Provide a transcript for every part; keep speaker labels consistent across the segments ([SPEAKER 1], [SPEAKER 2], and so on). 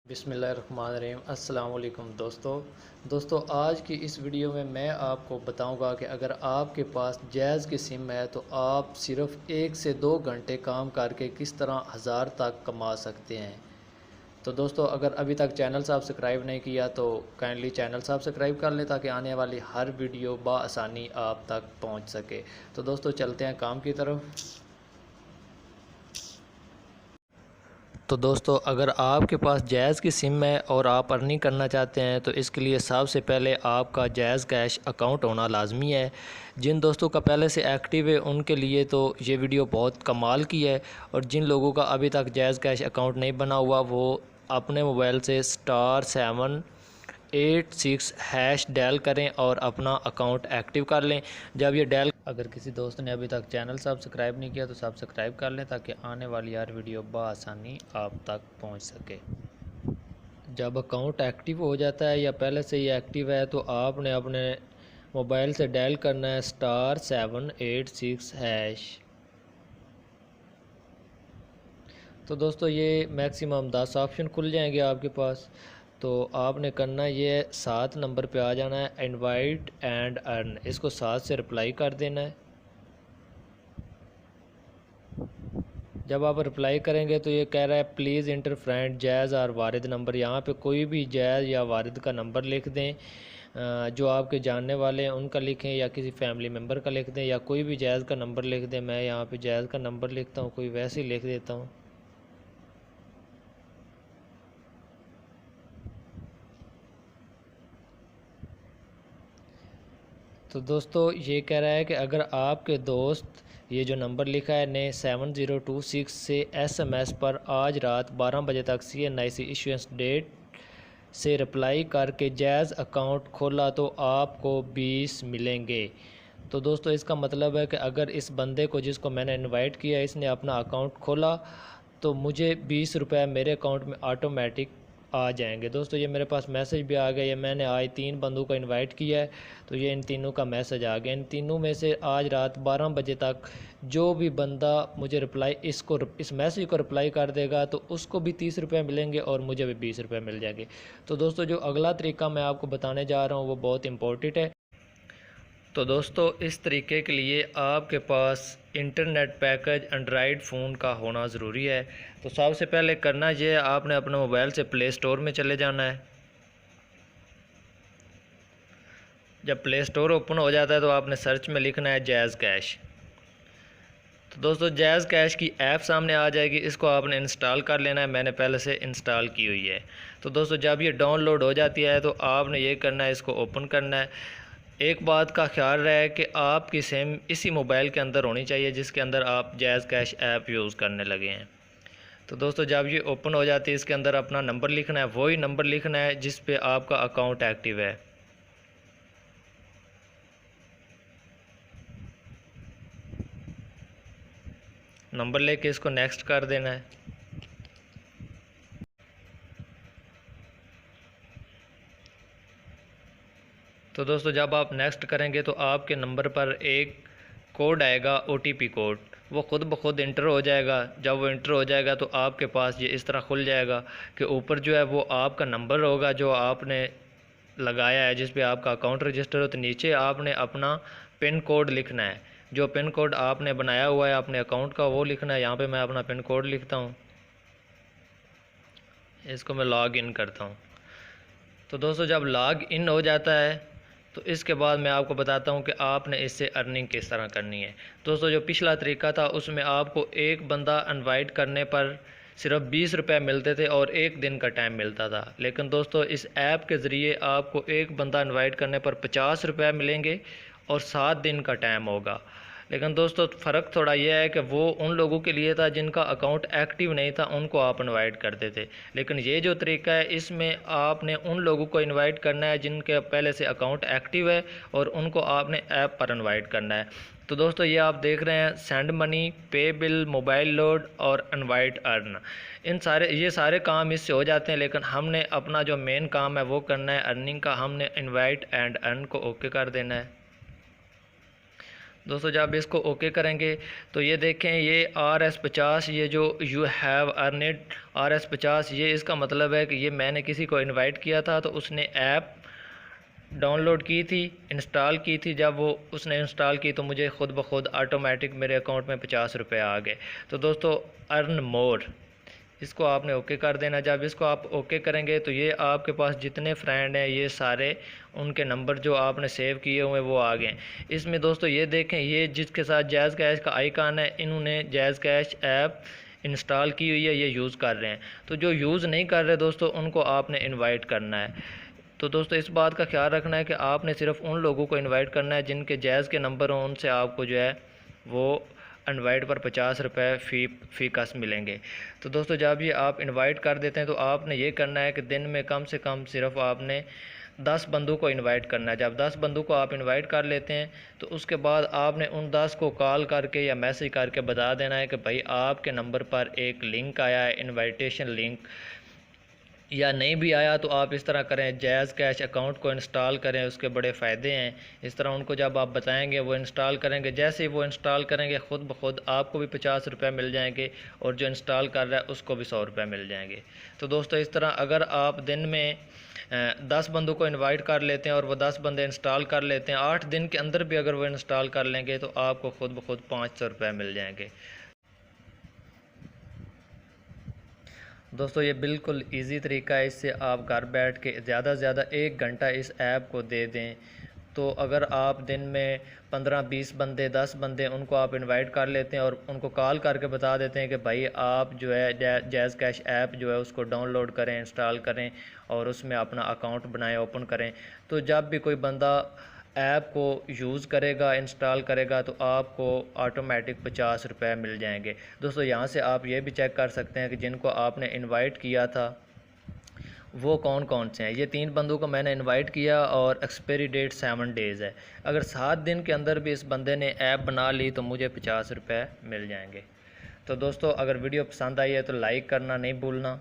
[SPEAKER 1] बिस्मिल्लाहिर्रहमानिर्रहीम अस्सलाम वालेकुम दोस्तों आज की इस वीडियो में मैं आपको बताऊंगा कि अगर आपके पास जैज़ की सिम है तो आप सिर्फ 1 से 2 घंटे काम करके किस तरह हज़ार तक कमा सकते हैं। तो दोस्तों अगर अभी तक चैनल सब्सक्राइब नहीं किया तो काइंडली चैनल सब्सक्राइब कर लें ताकि आने वाली हर वीडियो बआसानी आप तक पहुँच सके। तो दोस्तों चलते हैं काम की तरफ। तो दोस्तों अगर आपके पास जैज़ की सिम है और आप अर्निंग करना चाहते हैं तो इसके लिए सबसे पहले आपका जैज़ कैश अकाउंट होना लाजमी है। जिन दोस्तों का पहले से एक्टिव है उनके लिए तो ये वीडियो बहुत कमाल की है, और जिन लोगों का अभी तक जैज़ कैश अकाउंट नहीं बना हुआ वो अपने मोबाइल से *786# डायल करें और अपना अकाउंट एक्टिव कर लें। जब ये डायल अगर किसी दोस्त ने अभी तक चैनल सब्सक्राइब नहीं किया तो सब्सक्राइब कर लें ताकि आने वाली हर वीडियो बआसानी आप तक पहुंच सके। जब अकाउंट एक्टिव हो जाता है या पहले से ही एक्टिव है तो आपने अपने मोबाइल से डायल करना है *786#। तो दोस्तों ये मैक्सिमम 10 ऑप्शन खुल जाएंगे आपके पास। तो आपने करना ये 7 नंबर पे आ जाना है, इनवाइट एंड अर्न। इसको 7 से रिप्लाई कर देना है। जब आप रिप्लाई करेंगे तो ये कह रहा है प्लीज़ इंटर फ्रेंड जैज़ और वारिद नंबर। यहाँ पे कोई भी जैज़ या वारिद का नंबर लिख दें, जो आपके जानने वाले हैं उनका लिखें या किसी फैमिली मेम्बर का लिख दें, या कोई भी जैज़ का नंबर लिख दें। मैं यहाँ पे जैज़ का नंबर लिखता हूँ, कोई वैसे ही लिख देता हूँ। तो दोस्तों ये कह रहा है कि अगर आपके दोस्त ये जो नंबर लिखा है ने 7026 से SMS पर आज रात 12 बजे तक CNIC इशुएंस डेट से रिप्लाई करके जैज़ अकाउंट खोला तो आपको 20 मिलेंगे। तो दोस्तों इसका मतलब है कि अगर इस बंदे को जिसको मैंने इनवाइट किया इसने अपना अकाउंट खोला तो मुझे 20 रुपये मेरे अकाउंट में ऑटोमेटिक आ जाएंगे। दोस्तों ये मेरे पास मैसेज भी आ गया। ये मैंने आज 3 बंदों को इनवाइट किया है तो ये इन तीनों का मैसेज आ गया। इन तीनों में से आज रात 12 बजे तक जो भी बंदा मुझे रिप्लाई इस मैसेज को रिप्लाई कर देगा तो उसको भी 30 रुपये मिलेंगे और मुझे भी 20 रुपये मिल जाएंगे। तो दोस्तों जो अगला तरीका मैं आपको बताने जा रहा हूँ वो बहुत इंपॉर्टेंट है। तो दोस्तों इस तरीके के लिए आपके पास इंटरनेट पैकेज एंड्रॉयड फ़ोन का होना ज़रूरी है। तो सबसे पहले करना ये है, आपने अपने मोबाइल से प्ले स्टोर में चले जाना है। जब प्ले स्टोर ओपन हो जाता है तो आपने सर्च में लिखना है जैज़ कैश। तो दोस्तों जैज़ कैश की ऐप सामने आ जाएगी, इसको आपने इंस्टॉल कर लेना है। मैंने पहले से इंस्टॉल की हुई है। तो दोस्तों जब ये डाउनलोड हो जाती है तो आपने ये करना है, इसको ओपन करना है। एक बात का ख्याल रहे कि आपकी सिम इसी मोबाइल के अंदर होनी चाहिए जिसके अंदर आप जैज़ कैश ऐप यूज़ करने लगे हैं। तो दोस्तों जब ये ओपन हो जाती है इसके अंदर अपना नंबर लिखना है, वही नंबर लिखना है जिस पे आपका अकाउंट एक्टिव है। नंबर लेके इसको नेक्स्ट कर देना है। तो दोस्तों जब आप नेक्स्ट करेंगे तो आपके नंबर पर एक कोड आएगा, OTP कोड। वो ख़ुद ब खुद इंटर हो जाएगा। जब वो इंटर हो जाएगा तो आपके पास ये इस तरह खुल जाएगा कि ऊपर जो है वो आपका नंबर होगा जो आपने लगाया है, जिस पे आपका अकाउंट रजिस्टर हो। तो नीचे आपने अपना पिन कोड लिखना है, जो पिन कोड आपने बनाया हुआ है अपने अकाउंट का वो लिखना है। यहाँ पे मैं अपना पिन कोड लिखता हूँ, इसको मैं लॉग इन करता हूँ। तो दोस्तों जब लॉग इन हो जाता है तो इसके बाद मैं आपको बताता हूं कि आपने इससे अर्निंग किस तरह करनी है। दोस्तों जो पिछला तरीका था उसमें आपको एक बंदा इनवाइट करने पर सिर्फ 20 रुपये मिलते थे और 1 दिन का टाइम मिलता था। लेकिन दोस्तों इस ऐप के ज़रिए आपको एक बंदा इनवाइट करने पर 50 रुपये मिलेंगे और 7 दिन का टाइम होगा। लेकिन दोस्तों फ़र्क थोड़ा यह है कि वो उन लोगों के लिए था जिनका अकाउंट एक्टिव नहीं था, उनको आप इनवाइट करते थे। लेकिन ये जो तरीका है इसमें आपने उन लोगों को इनवाइट करना है जिनके पहले से अकाउंट एक्टिव है और उनको आपने ऐप पर इनवाइट करना है। तो दोस्तों ये आप देख रहे हैं सेंड मनी, पे बिल, मोबाइल लोड और इनवाइट अर्न। ये सारे काम इससे हो जाते हैं, लेकिन हमने अपना जो मेन काम है वो करना है अर्निंग का। हमने इनवाइट एंड अर्न को ओके कर देना है। दोस्तों जब इसको ओके करेंगे तो ये देखें, ये RS50, ये जो यू हैव अर्नेड RS50, ये इसका मतलब है कि ये मैंने किसी को इनवाइट किया था तो उसने ऐप डाउनलोड की थी, इंस्टॉल की थी। जब वो उसने इंस्टॉल की तो मुझे ख़ुद ब खुद ऑटोमेटिक मेरे अकाउंट में 50 रुपये आ गए। तो दोस्तों अर्न मोर, इसको आपने ओके कर देना। जब इसको आप ओके करेंगे तो ये आपके पास जितने फ्रेंड हैं ये सारे उनके नंबर जो आपने सेव किए हुए वो आ गए। इसमें दोस्तों ये देखें, ये जिसके साथ जैज़ कैश का आइकन है, इन्होंने जैज़ कैश ऐप इंस्टॉल की हुई है, ये यूज़ कर रहे हैं। तो जो यूज़ नहीं कर रहे दोस्तों, उनको आपने इनवाइट करना है। तो दोस्तों इस बात का ख्याल रखना है कि आपने सिर्फ उन लोगों को इनवाइट करना है जिनके जैज़ के नंबर हों, उनसे आपको जो है वो इनवाइट पर 50 रुपये फ़ी कस मिलेंगे। तो दोस्तों जब ये आप इनवाइट कर देते हैं तो आपने ये करना है कि दिन में कम से कम सिर्फ आपने 10 बंदों को इनवाइट करना है। जब 10 बंदों को आप इनवाइट कर लेते हैं तो उसके बाद आपने उन 10 को कॉल करके या मैसेज करके बता देना है कि भाई आपके नंबर पर एक लिंक आया है, इनविटेशन लिंक, या नहीं भी आया तो आप इस तरह करें, जैज़ कैश अकाउंट को इंस्टॉल करें, उसके बड़े फ़ायदे हैं। इस तरह उनको जब आप बताएंगे वो इंस्टॉल करेंगे, जैसे ही वो इंस्टॉल करेंगे ख़ुद ब खुद आपको भी 50 रुपये मिल जाएंगे और जो इंस्टॉल कर रहा है उसको भी 100 रुपये मिल जाएंगे। तो दोस्तों इस तरह अगर आप दिन में 10 बंदों को इनवाइट कर लेते हैं और वो 10 बंदे इंस्टॉल कर लेते हैं, 8 दिन के अंदर भी अगर वो इंस्टॉल कर लेंगे तो आपको ख़ुद ब खुद 500 रुपये मिल जाएंगे। दोस्तों ये बिल्कुल इजी तरीका है, इससे आप घर बैठ के ज़्यादा से ज़्यादा 1 घंटा इस ऐप को दे दें तो अगर आप दिन में 15-20 बंदे 10 बंदे उनको आप इनवाइट कर लेते हैं और उनको कॉल करके बता देते हैं कि भाई आप जो है जैज़ कैश ऐप जो है उसको डाउनलोड करें, इंस्टॉल करें और उसमें अपना अकाउंट बनाएं, ओपन करें, तो जब भी कोई बंदा ऐप को यूज़ करेगा, इंस्टॉल करेगा तो आपको ऑटोमेटिक 50 रुपये मिल जाएंगे। दोस्तों यहाँ से आप ये भी चेक कर सकते हैं कि जिनको आपने इनवाइट किया था वो कौन कौन से हैं। ये 3 बंदों को मैंने इनवाइट किया और एक्सपायरी डेट 7 डेज़ है। अगर 7 दिन के अंदर भी इस बंदे ने ऐप बना ली तो मुझे 50 रुपये मिल जाएंगे। तो दोस्तों अगर वीडियो पसंद आई है तो लाइक करना नहीं भूलना,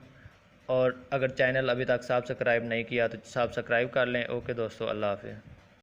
[SPEAKER 1] और अगर चैनल अभी तक सब्सक्राइब नहीं किया तो सब्सक्राइब कर लें। ओके दोस्तों, अल्लाह हाफ़िज़।